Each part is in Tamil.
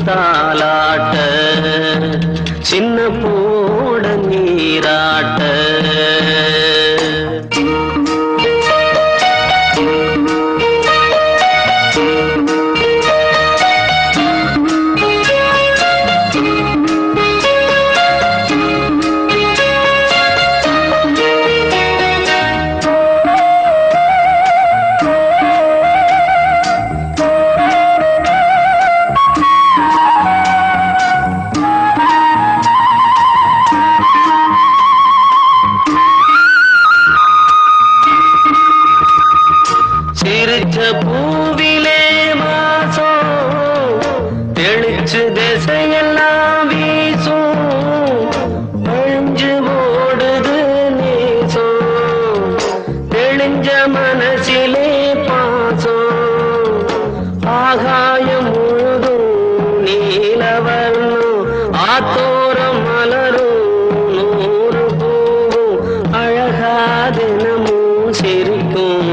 தாலாட்ட சின்ன பூட நீராட்ட சிரிச்ச பூவிலே மாசம் தெளிச்சு திசையெல்லாம் வீசும் அழிஞ்சு ஓடுது நேசம் தெளிஞ்ச மனசிலே பாசம் ஆகாயம் முழுதும் நீலவர்ணம் ஆத்தோரம் மலரும் நூறு பூவும் அழகா தினமும் சிரிக்கும்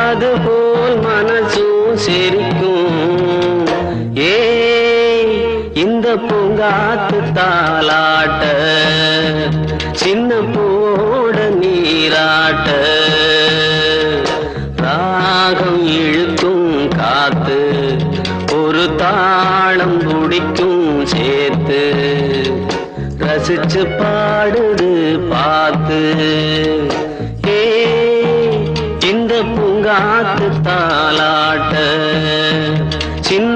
அதுபோல் மனசும் சிரிக்கும் ஏ இந்த பூங்காத்து தாலாட்ட சின்ன பூவோட நீராட்ட ராகம் இழுக்கும் காத்து ஒரு தாளம் துடிக்கும் சேர்த்து ரசிச்சு பாடுது பார்த்து இந்த பூங்காத்து தாலாட்ட சின்ன